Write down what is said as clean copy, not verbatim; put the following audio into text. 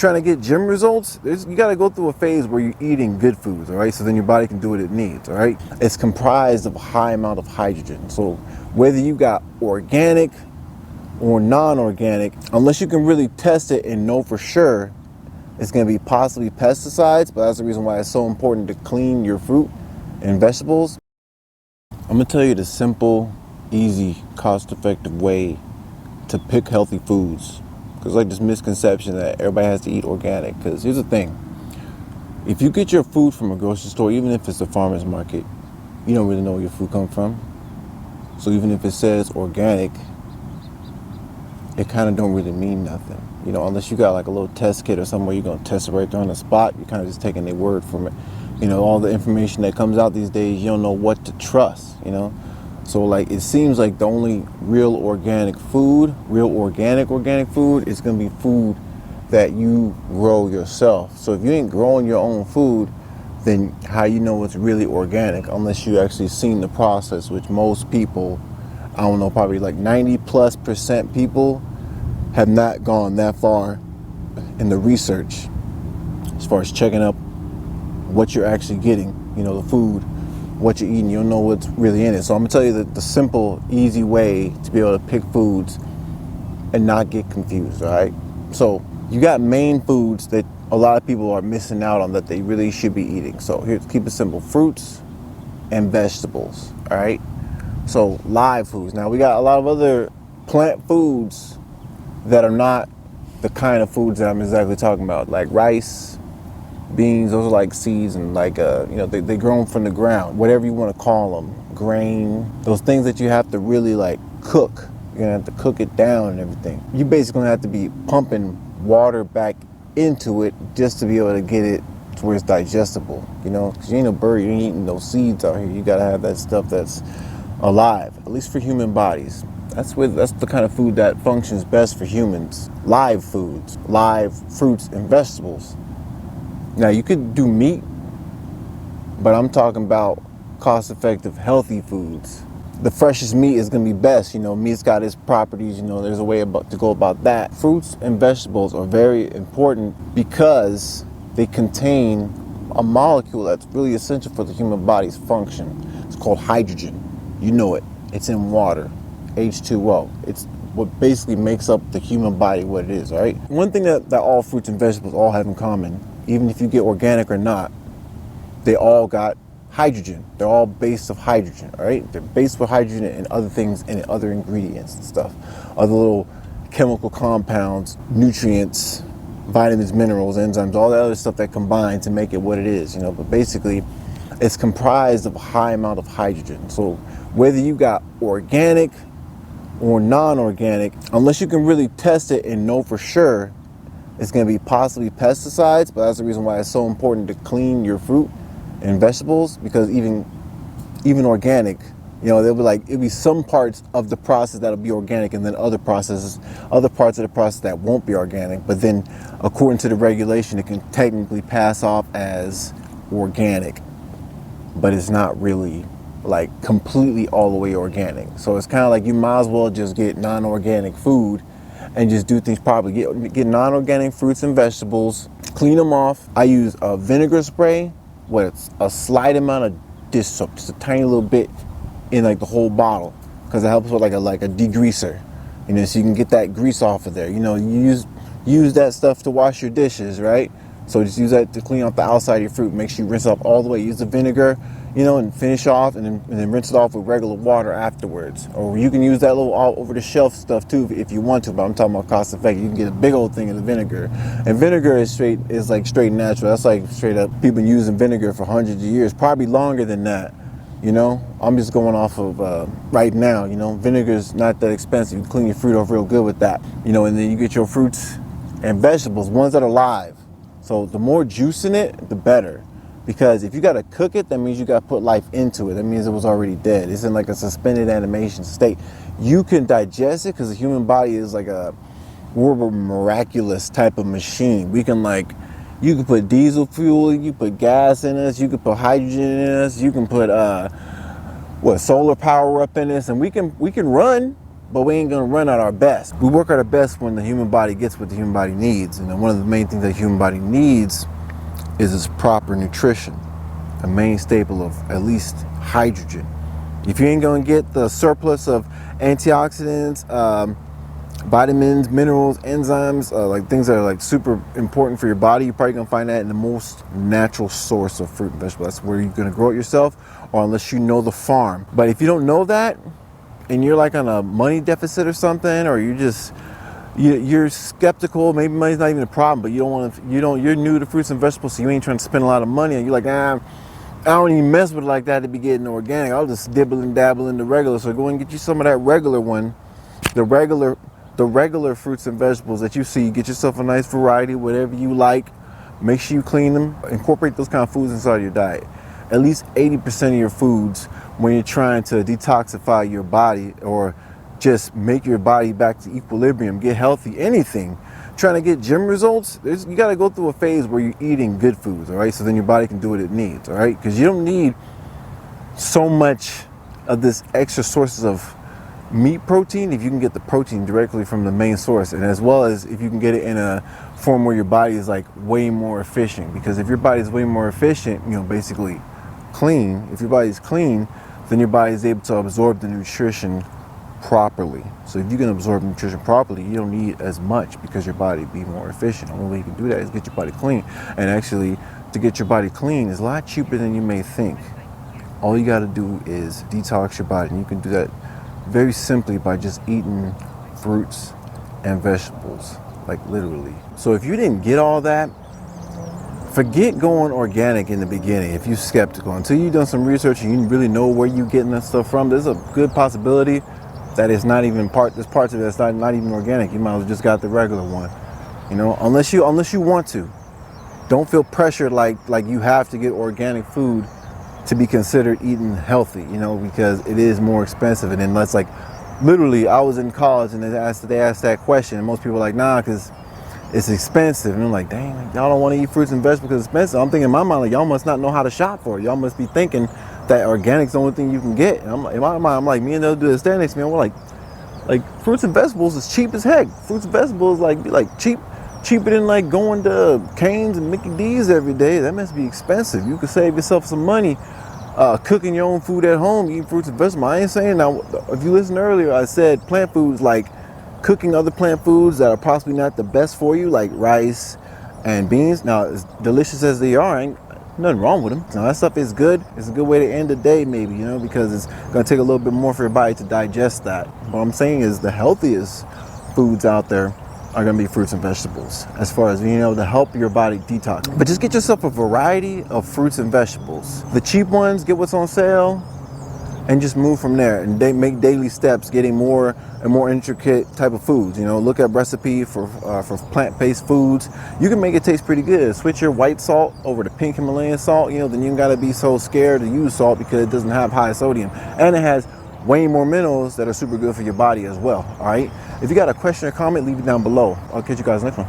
trying to get gym results, you got to go through a phase where you're eating good foods, all right? So then your body can do what it needs, all right? It's comprised of a high amount of hydrogen. So whether you got organic or non-organic, unless you can really test it and know for sure it's going to be possibly pesticides, but that's the reason why it's so important to clean your fruit and vegetables. I'm going to tell you the simple, easy, cost-effective way to pick healthy foods. Because like this misconception that everybody has to eat organic. Because here's the thing. If you get your food from a grocery store, even if it's a farmer's market, you don't really know where your food comes from. So even if it says organic, it kind of don't really mean nothing. You know, unless you got like a little test kit or somewhere you're going to test it right there on the spot, you're kind of just taking their word from it. You know, all the information that comes out these days, you don't know what to trust, you know. So like it seems like the only real organic food, organic food is going to be food that you grow yourself. So if you ain't growing your own food, then how you know it's really organic unless you actually seen the process, which most people, I don't know, probably like 90+% people have not gone that far in the research as far as checking up what you're actually getting, you know, the food, what you're eating. You don't know what's really in it. So I'm gonna tell you the simple, easy way to be able to pick foods and not get confused, all right? So you got main foods that a lot of people are missing out on that they really should be eating. So here's, keep it simple, fruits and vegetables, all right? So live foods. Now we got a lot of other plant foods that are not the kind of foods that I'm exactly talking about, like rice, beans. Those are like seeds and like you know, they grown from the ground, whatever you want to call them, grain. Those things that you have to really like cook. You're gonna have to cook it down and everything. You basically gonna have to be pumping water back into it just to be able to get it to where it's digestible. You know, because you ain't a bird, you ain't eating those seeds out here. You gotta have that stuff that's alive, at least for human bodies. That's the kind of food that functions best for humans. Live foods, live fruits and vegetables. Now you could do meat, but I'm talking about cost-effective, healthy foods. The freshest meat is gonna be best. You know, meat's got its properties. You know, there's a way to go about that. Fruits and vegetables are very important because they contain a molecule that's really essential for the human body's function. It's called hydrogen. You know it. It's in water. H2O. It's what basically makes up the human body what it is, all right? One thing that all fruits and vegetables all have in common, even if you get organic or not, they all got hydrogen. They're all based of hydrogen, all right? They're based with hydrogen and other things in it, other ingredients and stuff, other little chemical compounds, nutrients, vitamins, minerals, enzymes, all that other stuff that combine to make it what it is, you know. But basically, it's comprised of a high amount of hydrogen. So whether you got organic or non-organic, unless you can really test it and know for sure it's going to be possibly pesticides, but that's the reason why it's so important to clean your fruit and vegetables, because even organic, you know, it'll be some parts of the process that'll be organic, and then other parts of the process that won't be organic. But then, according to the regulation, it can technically pass off as organic, but it's not really like completely all the way organic. So it's kind of like you might as well just get non-organic food and just do things properly. Get non-organic fruits and vegetables, clean them off. I use a vinegar spray with a slight amount of dish soap, just a tiny little bit in like the whole bottle, because it helps with like a degreaser, you know, so you can get that grease off of there. You know, you use that stuff to wash your dishes, right? So just use that to clean off the outside of your fruit. Make sure you rinse off all the way. Use the vinegar, you know, and finish off, and then rinse it off with regular water afterwards. Or you can use that little all over the shelf stuff too if you want to, but I'm talking about cost effective. You can get a big old thing of the vinegar. And vinegar is like straight natural. That's like straight up, people been using vinegar for hundreds of years, probably longer than that. You know, I'm just going off of right now. You know, vinegar's not that expensive. You can clean your fruit off real good with that. You know, and then you get your fruits and vegetables, ones that are live. So the more juice in it, the better. Because if you got to cook it, that means you got to put life into it. That means it was already dead. It's in like a suspended animation state. You can digest it because the human body is like we're a miraculous type of machine. We can you can put diesel fuel, you put gas in us, you can put hydrogen in us, you can put solar power up in us, and we can run. but we ain't gonna run at our best. We work at our best when the human body gets what the human body needs. And one of the main things that the human body needs is its proper nutrition, a main staple of at least hydrogen. If you ain't gonna get the surplus of antioxidants, vitamins, minerals, enzymes, like things that are like super important for your body, you're probably gonna find that in the most natural source of fruit and vegetables. That's where you're gonna grow it yourself, or unless you know the farm. But if you don't know that, and you're like on a money deficit or something, or you're skeptical, maybe money's not even a problem, but you're new to fruits and vegetables, so you ain't trying to spend a lot of money, and you're like, I don't even mess with it like that to be getting organic. I'll just dibble and dabble in the regular. So go and get you some of that regular one, the regular fruits and vegetables that you see. Get yourself a nice variety, whatever you like. Make sure you clean them. Incorporate those kind of foods inside your diet. At least 80% of your foods when you're trying to detoxify your body or just make your body back to equilibrium, get healthy, anything. Trying to get gym results, you got to go through a phase where you're eating good foods, all right? So then your body can do what it needs, all right? Because you don't need so much of this extra sources of meat protein if you can get the protein directly from the main source, and as well as if you can get it in a form where your body is like way more efficient. Because if your body is way more efficient, basically clean, if your body's clean, then your body is able to absorb the nutrition properly. So if you can absorb nutrition properly, you don't need as much because your body be more efficient. The only way you can do that is get your body clean. And actually, to get your body clean is a lot cheaper than you may think. All you got to do is detox your body, and you can do that very simply by just eating fruits and vegetables, like literally. So if you didn't get all that, forget going organic in the beginning if you're skeptical. Until you've done some research and you really know where you're getting that stuff from, there's a good possibility that it's not even there's parts of it that's not even organic. You might have just got the regular one, unless you want to. Don't feel pressured like you have to get organic food to be considered eating healthy, because it is more expensive. And then that's like, literally, I was in college and they asked that question, and most people are like, nah, because it's expensive. And I'm like, dang, y'all don't want to eat fruits and vegetables because it's expensive. I'm thinking in my mind, like, y'all must not know how to shop for it. Y'all must be thinking that organic's the only thing you can get. And in my mind, I'm like, me and they'll do this stand next to me, and we're like fruits and vegetables is cheap as heck. Fruits and vegetables cheaper than like going to Cane's and Mickey D's every day. That must be expensive. You could save yourself some money cooking your own food at home, eating fruits and vegetables. I ain't saying now, if you listened earlier, I said plant foods, like cooking other plant foods that are possibly not the best for you, like rice and beans. Now, as delicious as they are, ain't nothing wrong with them. Now, that stuff is good. It's a good way to end the day, maybe, because it's going to take a little bit more for your body to digest that. What I'm saying is the healthiest foods out there are going to be fruits and vegetables, as far as, to help your body detox. But just get yourself a variety of fruits and vegetables. The cheap ones, get what's on sale, and just move from there. And they make daily steps, getting more and more intricate type of foods. Look at recipe for plant-based foods. You can make it taste pretty good. Switch your white salt over to pink Himalayan salt. Then you ain't gotta be so scared to use salt because it doesn't have high sodium, and it has way more minerals that are super good for your body as well. All right. If you got a question or comment, leave it down below. I'll catch you guys next one.